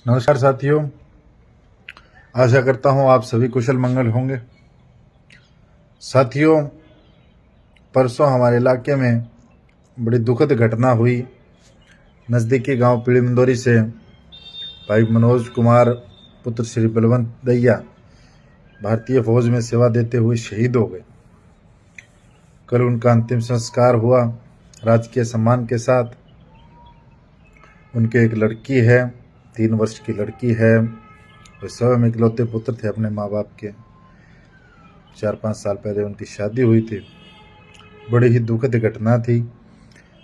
नमस्कार साथियों, आशा करता हूं आप सभी कुशल मंगल होंगे। साथियों, परसों हमारे इलाके में बड़ी दुखद घटना हुई। नज़दीकी गांव पीड़िमदोरी से भाई मनोज कुमार पुत्र श्री बलवंत दैया भारतीय फौज में सेवा देते हुए शहीद हो गए। कल उनका अंतिम संस्कार हुआ राजकीय सम्मान के साथ। उनके एक लड़की है, 3 वर्ष की लड़की है। वे स्वयं इकलौते पुत्र थे अपने माँ बाप के। 4-5 साल पहले उनकी शादी हुई थी। बड़ी ही दुखद घटना थी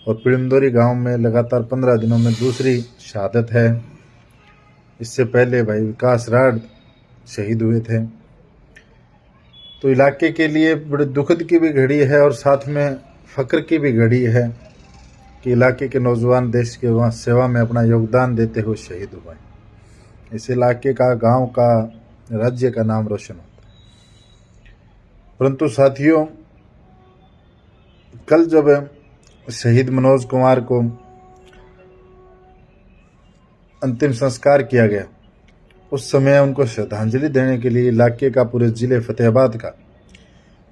और पीड़िमदोरी गांव में लगातार 15 दिनों में दूसरी शहादत है। इससे पहले भाई विकास राड शहीद हुए थे। तो इलाके के लिए बड़ी दुखद की भी घड़ी है और साथ में फक्र की भी घड़ी है कि इलाके के नौजवान देश के वहाँ सेवा में अपना योगदान देते हुए शहीद हुए। इस इलाके का, गांव का, राज्य का नाम रोशन होता है। परंतु साथियों, कल जब शहीद मनोज कुमार को अंतिम संस्कार किया गया, उस समय उनको श्रद्धांजलि देने के लिए इलाके का, पूरे जिले फतेहाबाद का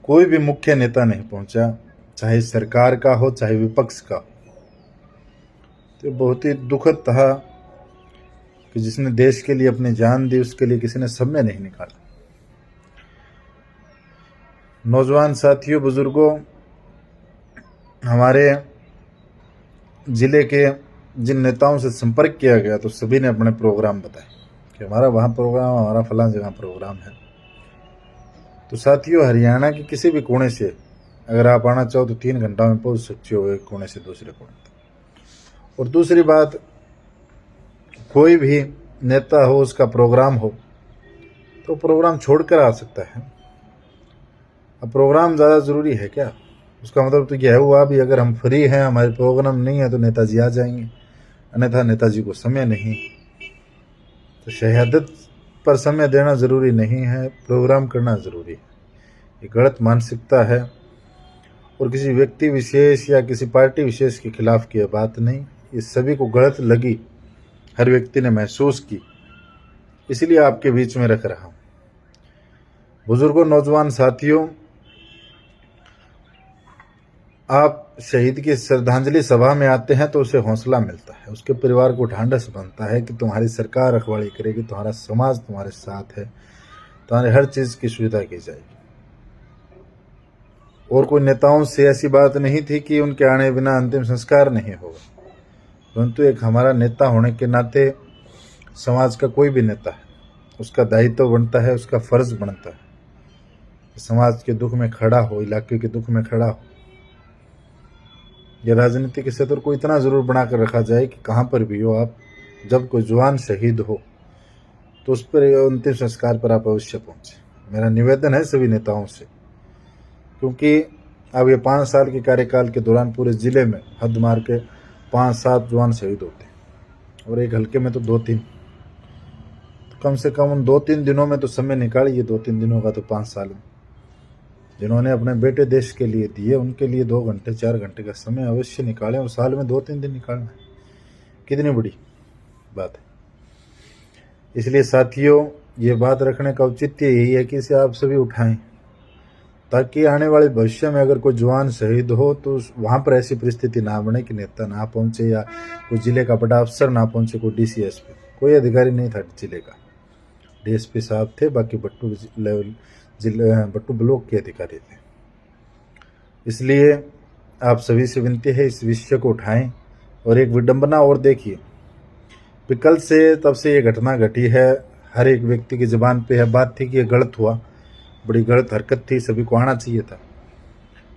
कोई भी मुख्य नेता नहीं पहुंचा, चाहे सरकार का हो चाहे विपक्ष का। तो बहुत ही दुखद था कि जिसने देश के लिए अपनी जान दी, उसके लिए किसी ने समय नहीं निकाला। नौजवान साथियों, बुजुर्गों, हमारे जिले के जिन नेताओं से संपर्क किया गया तो सभी ने अपने प्रोग्राम बताए कि हमारा वहाँ प्रोग्राम, हमारा फलां जगह प्रोग्राम है। तो साथियों, हरियाणा के किसी भी कोने से अगर आप आना चाहो तो 3 घंटा में पहुँच सकते हो, एक कोने से दूसरे कोने तक। और दूसरी बात, कोई भी नेता हो, उसका प्रोग्राम हो तो प्रोग्राम छोड़कर आ सकता है। अब प्रोग्राम ज़्यादा ज़रूरी है क्या? उसका मतलब तो यह हुआ भी अगर हम फ्री हैं, हमारे प्रोग्राम नहीं है तो नेताजी आ जाएंगे, अन्यथा नेताजी को समय नहीं। तो शहादत पर समय देना ज़रूरी नहीं है, प्रोग्राम करना ज़रूरी है। ये गलत मानसिकता है और किसी व्यक्ति विशेष या किसी पार्टी विशेष के खिलाफ की बात नहीं। ये सभी को गलत लगी, हर व्यक्ति ने महसूस की, इसलिए आपके बीच में रख रहा हूँ। बुजुर्गों, नौजवान साथियों, आप शहीद की श्रद्धांजलि सभा में आते हैं तो उसे हौसला मिलता है, उसके परिवार को ढांढस बनता है कि तुम्हारी सरकार रखवाली करेगी, तुम्हारा समाज तुम्हारे साथ है, तुम्हारे हर चीज़ की सुविधा की जाएगी। और कोई नेताओं से ऐसी बात नहीं थी कि उनके आने बिना अंतिम संस्कार नहीं होगा, परंतु एक हमारा नेता होने के नाते समाज का कोई भी नेता है, उसका दायित्व बनता है, उसका फर्ज बनता है कि समाज के दुख में खड़ा हो, इलाके के दुख में खड़ा हो। यह राजनीति के क्षेत्र को इतना ज़रूर बनाकर रखा जाए कि कहाँ पर भी हो आप, जब कोई जवान शहीद हो तो उस पर अंतिम संस्कार पर आप अवश्य पहुँचे। मेरा निवेदन है सभी नेताओं से, क्योंकि अब ये 5 साल के कार्यकाल के दौरान पूरे ज़िले में हद मार के 5-7 जवान शहीद होते हैं और एक हल्के में तो 2-3। तो कम से कम उन 2-3 दिनों में तो समय निकालिए। 2-3 दिनों का तो 5 साल में जिन्होंने अपने बेटे देश के लिए दिए, उनके लिए 2 घंटे 4 घंटे का समय अवश्य निकालें। और साल में 2-3 दिन निकालना है, कितनी बड़ी बात है। इसलिए साथियों, ये बात रखने का औचित्य यही है कि इसे आप सभी उठाएं, ताकि आने वाले भविष्य में अगर कोई जवान शहीद हो तो वहाँ पर ऐसी परिस्थिति ना बने कि नेता ना पहुँचे या कोई जिले का बड़ा अफसर ना पहुँचे, कोई DC SP, कोई अधिकारी नहीं था जिले का। DSP साहब थे, बाकी बट्टू लेवल जिले, बट्टू ब्लॉक के अधिकारी थे। इसलिए आप सभी से विनती है, इस विषय को उठाएं। और एक विडंबना और देखिए, कल से तब से ये घटना घटी है, हर एक व्यक्ति की ज़बान पे है बात थी कि ये गलत हुआ, बड़ी गलत हरकत थी, सभी को आना चाहिए था।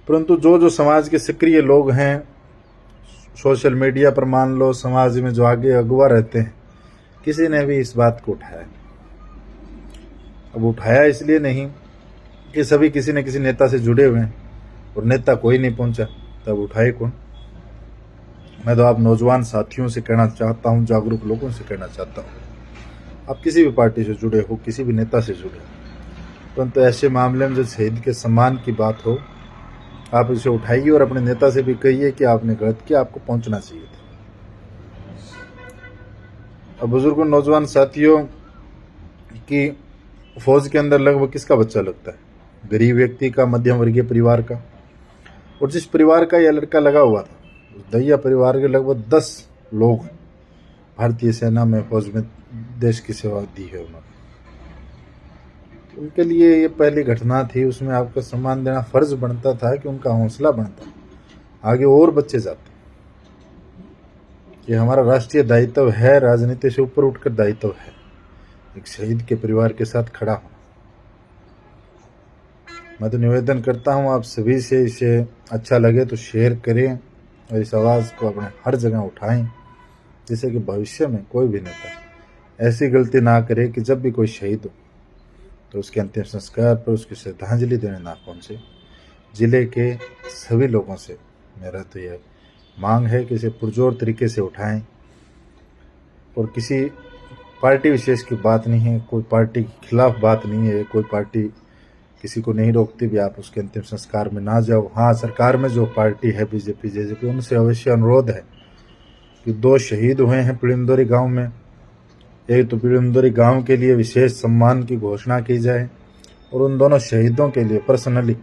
परंतु जो समाज के सक्रिय लोग हैं, सोशल मीडिया पर मान लो, समाज में जो आगे अगुवा रहते हैं, किसी ने भी इस बात को उठाया। अब उठाया इसलिए नहीं कि सभी किसी न किसी नेता से जुड़े हुए हैं और नेता कोई नहीं पहुंचा, तब उठाए कौन? मैं तो आप नौजवान साथियों से कहना चाहता हूं, जागरूक लोगों से कहना चाहता हूं, आप किसी भी पार्टी से जुड़े हो, किसी भी नेता से जुड़े हो, परंतु ऐसे मामले में जब शहीद के सम्मान की बात हो, आप इसे उठाइए और अपने नेता से भी कहिए कि आपने गलत किया, आपको पहुंचना चाहिए था। और बुजुर्गों नौजवान साथियों कि फौज के अंदर लगभग किसका बच्चा लगता है? गरीब व्यक्ति का, मध्यम वर्गीय परिवार का। और जिस परिवार का यह लड़का लगा हुआ था, उस दैया परिवार के लगभग 10 लोग भारतीय सेना में, फौज में देश की सेवा दी है उन्होंने। उनके लिए ये पहली घटना थी, उसमें आपका सम्मान देना फर्ज बनता था कि उनका हौसला बनता, आगे और बच्चे जाते। ये हमारा राष्ट्रीय दायित्व है, राजनीति से ऊपर उठकर दायित्व है एक शहीद के परिवार के साथ खड़ा हूं। मैं तो निवेदन करता हूं आप सभी से, इसे अच्छा लगे तो शेयर करें और इस आवाज़ को अपने हर जगह उठाएं, जिससे कि भविष्य में कोई भी नेता ऐसी गलती ना करे कि जब भी कोई शहीद हो तो उसके अंतिम संस्कार पर उसकी श्रद्धांजलि देने ना पहुंचे। जिले के सभी लोगों से मेरा तो यह मांग है कि इसे पुरजोर तरीके से उठाएं। और किसी पार्टी विशेष की बात नहीं है, कोई पार्टी के खिलाफ बात नहीं है, कोई पार्टी किसी को नहीं रोकती भी आप उसके अंतिम संस्कार में ना जाओ। हाँ, सरकार में जो पार्टी है बीजेपी जेजेपी, उनसे अवश्य अनुरोध है कि 2 शहीद हुए हैं पिड़िमदोरी गांव में, एक तो पिड़िमदोरी गांव के लिए विशेष सम्मान की घोषणा की जाए और उन दोनों शहीदों के लिए पर्सनली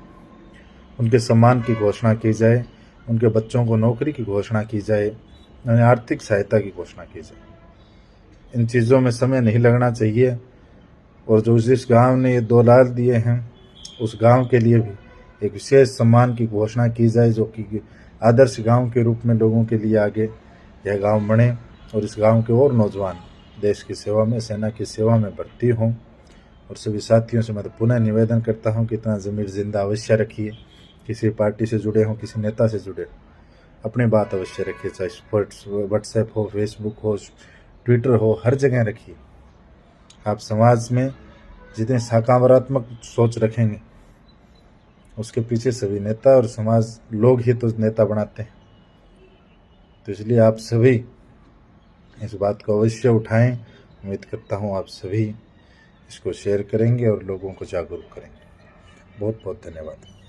उनके सम्मान की घोषणा की जाए, उनके बच्चों को नौकरी की घोषणा की जाए, उन्हें आर्थिक सहायता की घोषणा की जाए। इन चीज़ों में समय नहीं लगना चाहिए। और जो जिस गांव ने ये 2 लाख दिए हैं, उस गांव के लिए भी एक विशेष सम्मान की घोषणा की जाए, जो कि आदर्श गांव के रूप में लोगों के लिए आगे यह गांव बने और इस गांव के और नौजवान देश की सेवा में, सेना की सेवा में भर्ती हों। और सभी साथियों से मैं तो पुनः निवेदन करता हूं कि इतना ज़मीर जिंदा अवश्य रखिए। किसी पार्टी से जुड़े हों, किसी नेता से जुड़े हों, अपनी बात अवश्य रखिए, चाहे व्हाट्सएप हो, फेसबुक हो, ट्विटर हो, हर जगह रखिए। आप समाज में जितने सकारात्मक सोच रखेंगे, उसके पीछे सभी नेता और समाज लोग ही तो नेता बनाते हैं। तो इसलिए आप सभी इस बात को अवश्य उठाएं। उम्मीद करता हूं आप सभी इसको शेयर करेंगे और लोगों को जागरूक करेंगे। बहुत बहुत धन्यवाद।